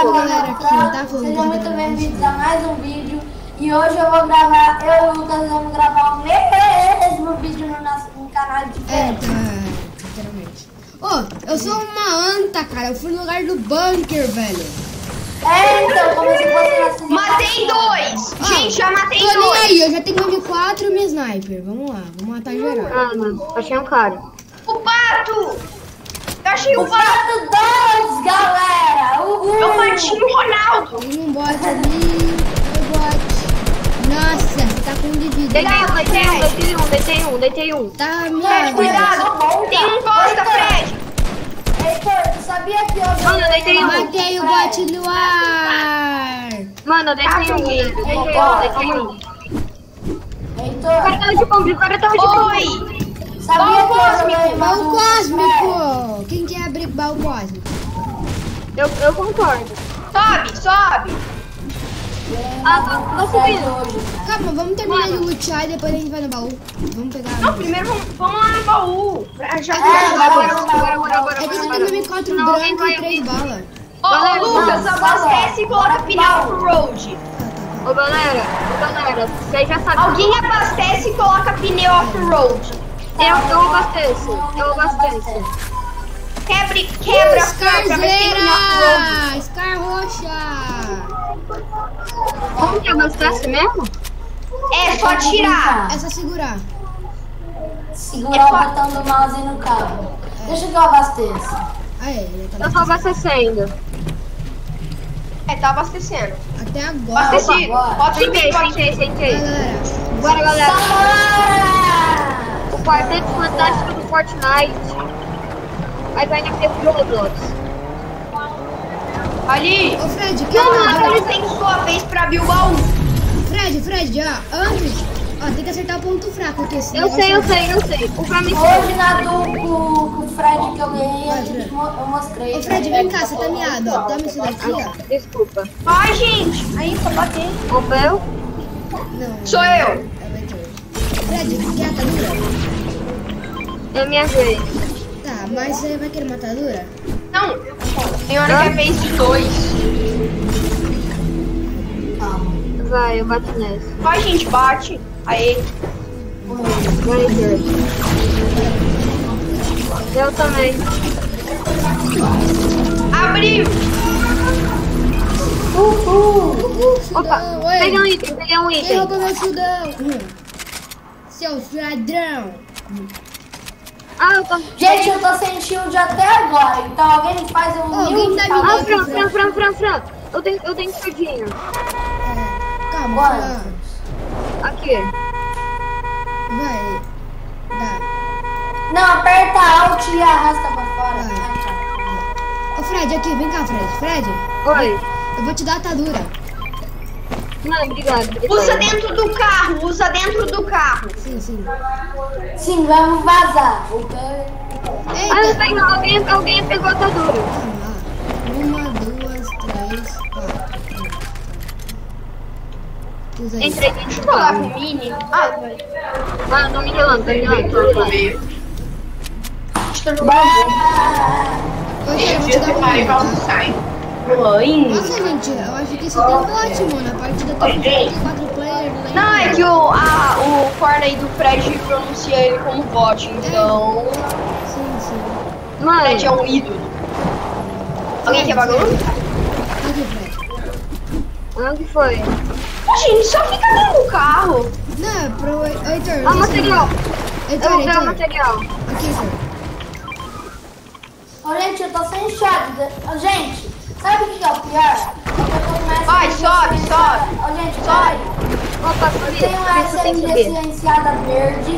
Fala galera, aqui tá falando. Sejam muito bem-vindos a mais um vídeo. E hoje eu vou gravar, eu e o Lucas vamos gravar o mesmo vídeo no canal de Fred. Literalmente. Eu sou uma anta, cara. Eu fui no lugar do bunker, velho. Então, como se fosse assim. Matei dois! Gente, já matei Tô nem dois! aí, eu já tenho MV4 e minha sniper. Vamos lá, vamos matar geral. Mano, achei um cara. O pato! Eu achei O o pato! Pato 2, galera! Uhul! Eu bati no Ronaldo! Tem um bot ali. Tem bot. Nossa, você tá com de vida. Deitei um. Tá Fred, minha. cuidado! Tem um bosta, Fred! Heitor, tu sabia que eu... Mano, eu deitei um. Matei o bot no ar. Mano, eu deitei um. Heitor, O cara tava de bomba, o cara tava de bomba. Oi! sabia que eu joguei Baú cósmico. Quem quer abrir baú cósmico? Eu concordo. Sobe! Tô subindo. Calma, vamos terminar de lutear e depois a gente vai no baú. Vamos pegar. Não, primeiro vamos lá no baú. Já Agora. É que você tem M4 Não, alguém branco e vai 3 balas. Ô, Lucas, abastece e coloca pneu off-road. Ô galera, vocês já sabem. Alguém abastece e coloca pneu off-road. Eu abasteço. Quebra a Scar pra ver se tem pneu off-road. Scar roxa. Como que abastece mesmo? É só tirar. É só segurar. Segurar o botão do mouse no cabo. Deixa que eu abasteço. Aí, ele tá Eu tô abastecendo. Tá abastecendo. até agora. Abastecido. agora. Pode subir, pode Sentei. Vai, galera. Bora, galera. Samara! O quarteto fantástico do Fortnite. Mas ainda tem o Roblox. Ali. Ô, Fred, Não, tem sua vez pra abrir o baú. Fred, ó, antes, tem que acertar o ponto fraco aqui. esse Eu negócio sei. O pra mim Hoje na com o Fred que eu ganhei, eu mostrei. Ô, Fred, vem cá, você tá miado, ó. Toma isso daqui, ó. Desculpa. Ai, gente. Aí, tá batendo. O Bel? Não. Sou eu. É o Heitor. Fred, quer atadura? É minha vez. Tá, mas você vai querer uma atadura? Não, tem hora que é vez de dois. Vai, eu bato nessa. Vai, gente, bate. Aí. Vai, Deus. Eu também. Abriu. Opa, Oi. peguei um item. Quem roubou meu chudão? Seu ladrão. Eu tô... Gente, eu tô sem shield até agora, então alguém faz um Alguém tá me Fran. Eu tenho escudinho. Calma, Bora. Aqui. vai. Dá. Não, aperta Alt e arrasta pra fora. Ô, Fred, aqui, vem cá, Fred. Oi. Eu vou te dar atadura. Não, obrigado. Usa dentro do carro. Sim. Sim, vamos vazar. Eu tenho. Alguém pegou a atadura. Vamos lá. 1, 2, 3, 4. Usa aí. Entrei dentro Deixa do eu colocar carro. o mini. Vai. Tô me relando. Estou jogando. Ô, Heitor, eu vou te dar um mini, tá? Mãe. Nossa, gente, eu acho que isso tem bot, mano. A partida tem 4 players. Não, é que o corner aí do Fred pronuncia ele como bot, então. Sim. O Fred é um ídolo. Alguém quer bagulho? Aqui, Fred. Onde foi? Gente, só fica dentro do carro. Não, é pro Heitor. Ó, material. Eu vou ver o Heitor. material. Aqui, Heitor. Ô, gente, eu tô sem shot. Gente, sabe o que é o pior? Eu começo Vai, a sobe. Ô, gente, sobe. Opa, Eu subi. tenho uma Esse eu tenho que SMG subir. silenciada verde,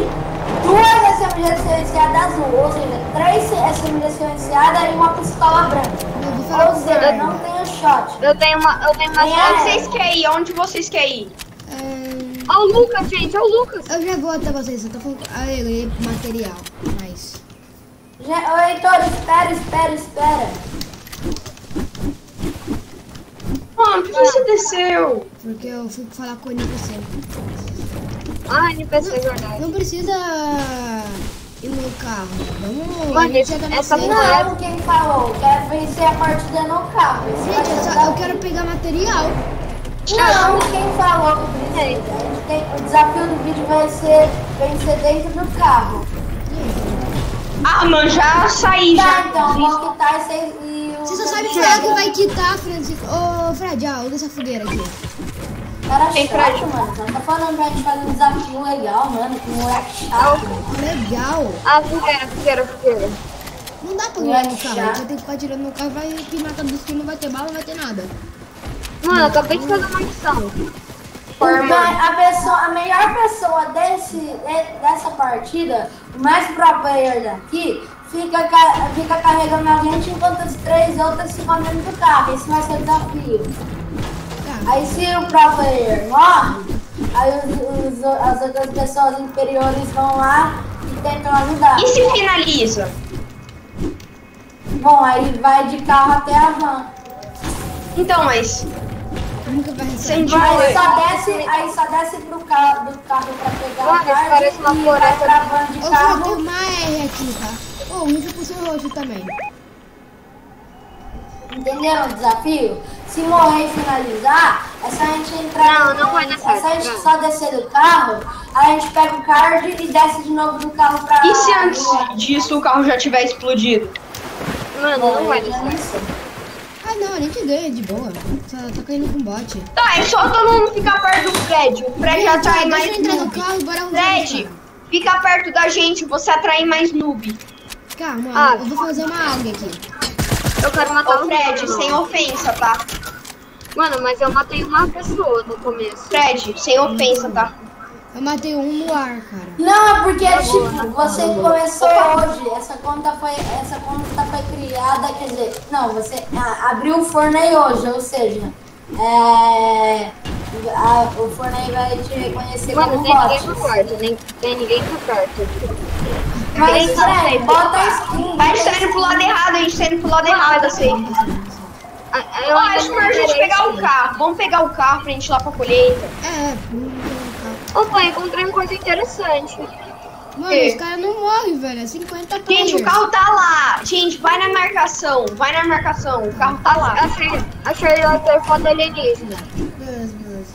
2 SMG silenciadas azul, ou seja, 3 SMG silenciadas e uma pistola branca. Eu vou falar Ou com seja, você. não tenho shot. Eu tenho uma Onde vocês querem ir? Ó o Lucas, gente, ó o Lucas. Eu já vou até vocês, eu tô falando. Eu ganhei material. Mas. Ô, Heitor, espera. Mano, por que você desceu? Porque eu fui falar com o NPC. NPC, é verdade. Não precisa ir no carro. Vamos, Mano, a gente chega na essa frente. mulher- Não, quem falou? Quero vencer a partida no carro. Esse vai Gente, ser eu quero pegar material. Não, quem falou que o desafio do vídeo vai ser vencer dentro do carro. Ah, mano, já saí, Tá, já. então, vou quitar e o... Você só sabe falar que vai quitar, Francisco. Ô, Fred, ó, usa essa fogueira aqui. Cara Tem chato, Fred. mano. Não tá falando pra gente fazer um desafio legal, mano. Que moleque chato. Legal. Ah, fogueira. Não dá pra ganhar no carro. A gente vai ter que ficar tirando no carro, vai pinar a cabeça que não vai ter bala, não vai ter nada. Mano, eu acabei de fazer uma missão. A melhor pessoa dessa partida, o mais pro player daqui, fica carregando a gente enquanto as 3 outras ficam dentro do carro. Esse vai ser o desafio. Tá. Aí se o pro player morre, aí as outras pessoas inferiores vão lá e tentam ajudar. E se finaliza? Bom, aí vai de carro até a van. Então, mas... Nunca vai Sem receber. Aí só desce do carro pra pegar Mano, o card parece uma e vai floresta. pra van de Ô, Fred, tem carro. uma R aqui, tá? Ô, usa pro seu roxo também. Entenderam o desafio? Se morrer e finalizar, é só a gente entrar. Não vai dar É só a certo, gente não. só descer do carro, aí a gente pega o card e desce de novo do carro pra. E se antes disso o carro já tiver explodido? Mano, não vai dar certo. Ah, não, a gente ganha de boa. Só tá caindo com bot. Tá, é só todo mundo ficar perto do Fred. O Fred atrai Deixa mais eu entrar no noob. carro e bora arrumar Fred, o carro. fica perto da gente, você atrai mais noob. Calma, Ah. eu vou fazer uma águia aqui. Eu quero matar Ô um Fred, mano. sem ofensa, tá? Mano, mas eu matei uma pessoa no começo. Fred, sem ofensa, tá? Eu matei um no ar, cara. Não, é porque tipo, você começou hoje. Essa conta foi criada, quer dizer, não, você abriu o Fortnite hoje, ou seja, o Fortnite vai te reconhecer Mano, como tem ninguém bot. no quarto. Tem ninguém no quarto. Mas Fred, bota a skin. A gente tá indo pro lado errado, a gente tá indo pro lado errado, assim. Eu acho melhor a gente pegar o carro. Vamos pegar o carro pra gente ir lá pra colheita. Opa, encontrei uma coisa interessante. Mano, Que? os caras não morrem, velho. É 50 Gente, players. o carro tá lá. Gente, vai na marcação. Vai na marcação. O carro tá lá. Achei o telefone alienígena. Beleza, beleza.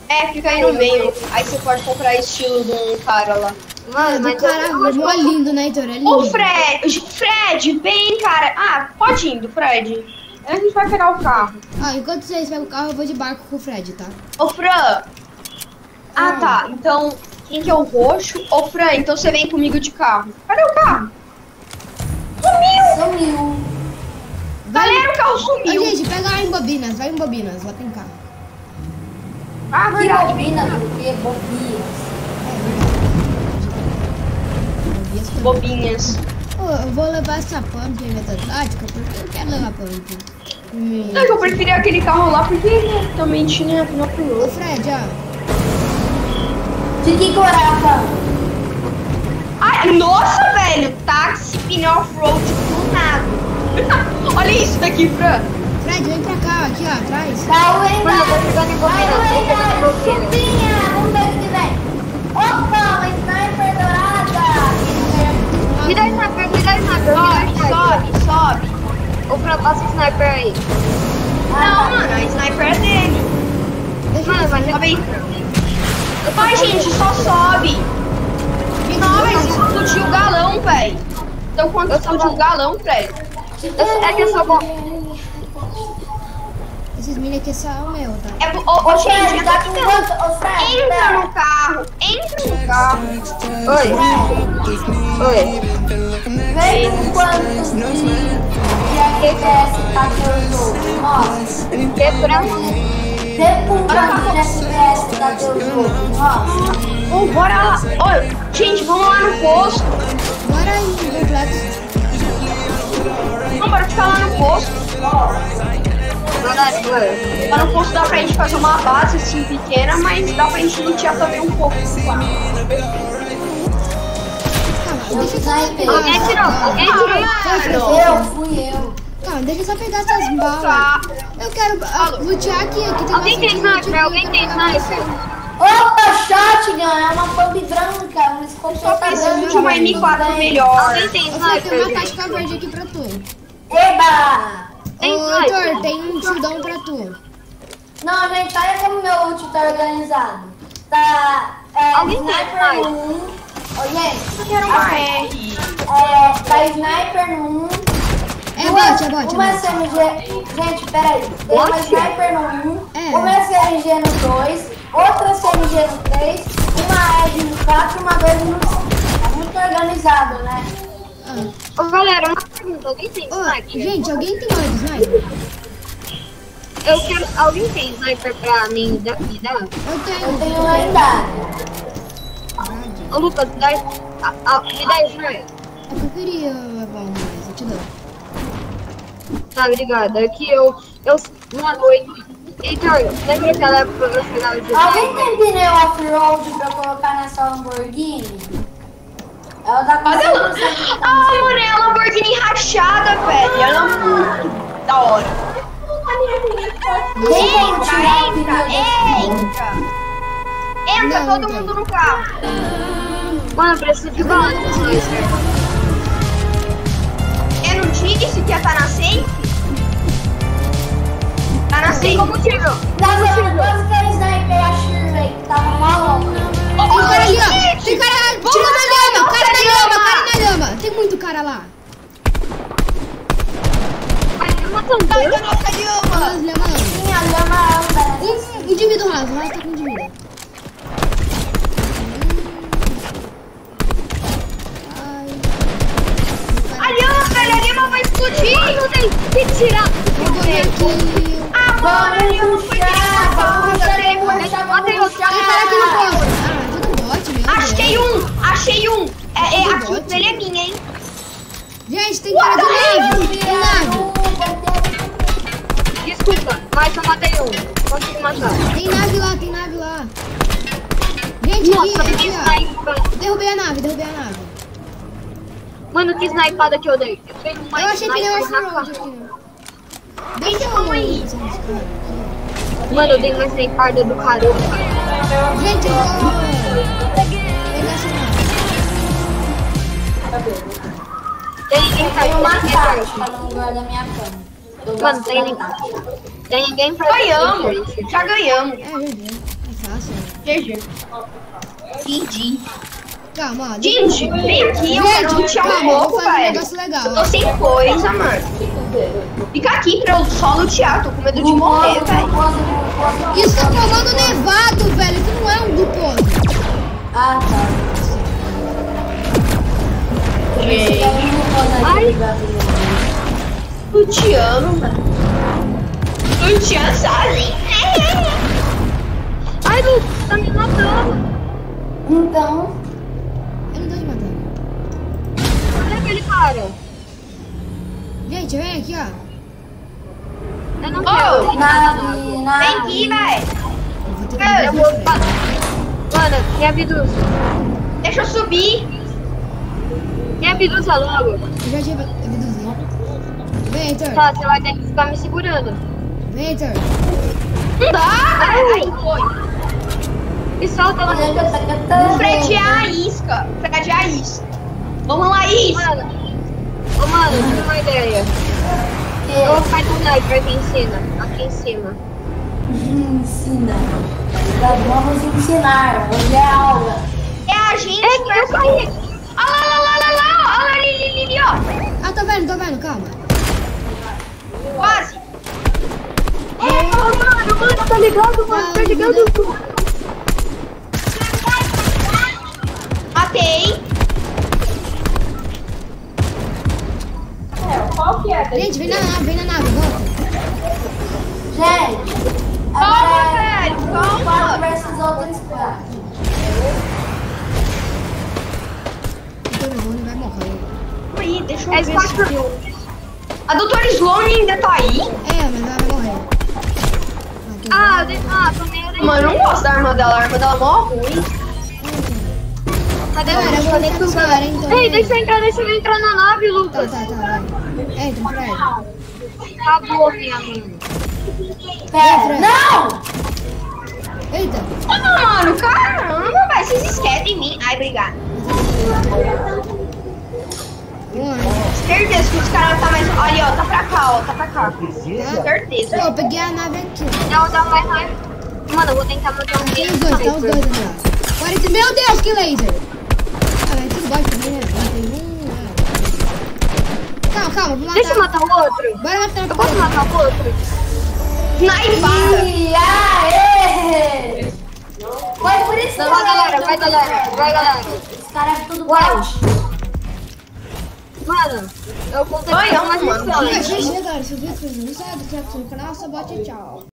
É, fica aí no meio. Aí você pode comprar estilo de um cara lá. Mano, Do mas caralho, mó lindo, né, Heitor? É lindo. Ô, Fred, vem, cara. Ah, pode indo, Fred. A gente vai pegar o carro. Ó, enquanto vocês pegam o carro, eu vou de barco com o Fred, tá? Ô, Fran. Ah, tá. Então, quem que é o roxo? Ô, Fran, então você vem comigo de carro. Cadê o carro? Sumiu. Galera, o carro Ô, sumiu. gente, pega lá em Bobinas. Vai em Bobinas, lá tem carro. Ah, Que verdade. bobina, porque bobias. Bobinhas. Ô, eu vou levar essa pump em metatática, porque eu quero levar pump. Não, é que eu preferia aquele carro lá porque né, também tinha pneu Ô, piloto. Fred, ó. Fique corata. Ai, nossa, velho. Táxi, pneu off-road, tunado. Olha isso daqui, Fran. Fred, vem pra cá, aqui, ó, atrás. Tá o Mano, eu vou chegando em bobina. Vou chegando em bobina. Chupinha, vamos ver o que vem. Opa, uma sniper dourada. Me dá sniper, me dá sniper, me dá sniper. Sobe. Ô, Fran, passa o sniper aí. Não, mano, a sniper é dele. Mano, mas Sobe aí. Vai, gente, só sobe. Não, mas explodiu o galão, velho. Então quanto explodiu o galão, velho? é que eu sou bom. Esses mini aqui são o meu, tá? É, ô, gente, Fred, entra tá com quanto? Ô, Fred, no pera. carro. Entra no carro. Oi. Oi. Vem com quantos de FPS tá teu jogo? Mostra. Que branco. Vem com quantos de FPS tá teu jogo? Mostra. Ô, bora lá. Ô, gente, vamos lá no posto. Bora aí, complexo. Não, bora ficar lá no posto. Lá no posto dá pra gente fazer uma base assim pequena, mas dá pra gente lutear também um pouco. Calma, deixa eu só pegar. Alguém tirou. Fui eu. Calma, deixa eu só pegar essas balas. Tá. Eu quero lutear aqui tem Alguém tem bastante sniper, alguém tem sniper. Opa, shotgun, é uma pump branca, uma escopeta Só preciso branca. de uma M4 melhor. Alguém tem Eu falei, tem uma sniper, casca verde aqui pra tu. Eba! Tem Ô, sniper? Heitor, tem um shieldão pra tu. Não, gente, olha como meu ult tá organizado. Tá, Alguém tem sniper sniper? no 1. Ô, gente, Eu quero uma R. tá sniper no 1. É bot, é bot, Uma é bot. SMG, gente, peraí. Tem uma sniper no 1, É. uma SMG no 2, outra SMG no 3, uma Edge no 4 e uma 2 no 5. Tá muito organizado, né? Ah. Ô, galera, uma pergunta. Alguém tem Ô, sniper? gente, alguém tem mais sniper? Eu quero... Alguém tem sniper pra mim dar? Me dar? Eu Eu tenho. tenho lendário. Ô, Lucas, me dá sniper. É que eu queria levar um mais, eu te dou. Tá, obrigada. É que mano, Heitor, lembra aquela época que eu chegava de Alguém tem pneu off-road pra colocar nessa Lamborghini? Ela dá quase 100%. Ah, mano, é a Lamborghini rachada, velho. Ela é muito da hora. Tem como tirar o pneu desse? Entra Não, todo não mundo no carro. Mano, eu preciso de bala no sniper. Eu não disse que ia estar na safe? Tá na safe. Como tiro? Quase que era sniper a Shirley, que tava maluco. Tem cara ali, ó. Tem cara tirando na lama, cara na lama, cara na lama. Tem muito cara lá. Ai, eu matando. Sai da nossa lama. Olha as lama não. Sim, a lama anda, né? Um indivíduo raso, o raso tá com indivíduo. Ai. A lama, velho, a lama vai explodir. Tem que tirar. Eu vou ver aqui. Ah, mano, a lama foi Vamos Tem cara aqui no posto. Ah, tudo bot mesmo. Achei um. É, a Bot. kill dele é minha, hein? Gente, tem cara de nave. Tem nave. Desculpa, mas eu matei um. Consegui matar. Tem nave lá, tem nave lá. Gente, Nossa, aqui, que ó. sniper. Derrubei a nave, derrubei a nave. Mano, que snipada que eu dei. Eu dei uma Eu achei pneu sniper na off-road cara. aqui. Deixa eu Mano, eu dei uma snipada do caramba. Gente, eu vou pegar essa nave. Tem ninguém pra Tem uma ir caixa no lugar da minha cama. Eu Mano, gosto tem ninguém pra Ganhamos. Já ganhamos. É, GG. É fácil. GG. GG. Calma, ó. Gente, vem aqui, eu quero Gente, lutear um calma, eu pouco, vou fazer um velho. negócio legal. Eu tô Ó. sem coisa, mano. Fica aqui pra eu só lutear, tô com medo de morrer, velho. Isso é comando nevado, velho. Isso não é um glucose. Ah, tá. Ai. Luteando, mano. Luteando sozinho. Ai, Lucas, tá me matando. Então, Eu não tô te matando. Olha aquele cara. Gente, vem aqui, ó. Eu não Ô, quero. nave. Vem aqui, velho. Eu vou ter que Eu me vou... Mano, me abduza. Deixa eu subir. Me abduza logo. Eu já tive abduzido. Vem, Heitor. Tá, você vai ter que ficar me segurando. Vem, Heitor. Não dá, velho. Aí foi. Me solta logo. Fred é a isca. Fred é a isca. Vamos lá, isca. Mano, tive uma ideia. Eu vou ficar com sniper aqui em cima. Aqui em cima. Ensina. Vamos ensinar. Hoje é aula. É a gente. É que eu caí. Olha lá. Olha ali, ó. Ah, tô vendo, calma. Quase. Mano, tá ligado, mano? Tá ligado? Matei. Gente, vem na nave, volta. Gente, Calma, agora velho. é Calma. 4 versus outra squad. O Torone vai morrer. Aí, deixa eu É ver. Squadron. A doutora Sloane ainda tá aí? É, mas ela vai morrer. Tomei a Mano, eu não gosto da arma dela. A arma dela é mó ruim. Cadê Galera, eu vou Cadê ficar com esse cara, hein, então. Ei, deixa eu entrar na nave, Tá, Lucas. vai. É, então, Fred. Acabou, minha mãe. Pera, não! Eita. Ah, mano, caramba, velho. Vocês esquecem de mim. Ai, obrigado. Certeza que os caras tá mais... Olha, ó, tá pra cá, ó. Tá pra cá. Certeza. Pô, eu peguei a nave aqui. Não, vai. Mano, eu vou tentar matar um Tem os dois, tá os dois ali, ó. 40... Meu Deus, que laser! Ah, mas tudo baixo também, né? Não tem um... Calma, vou matar. Deixa eu matar o outro. Bora matar. Eu posso matar o outro? Snipada. E aê! Foi por isso que Vai, galera. Os caras é tudo Uau. bot. Mano, eu vou ter Oi, que fazer uma mano. missão. Gente, galera, se o vídeo foi muito, sabe, se inscreve no canal, só bote tchau.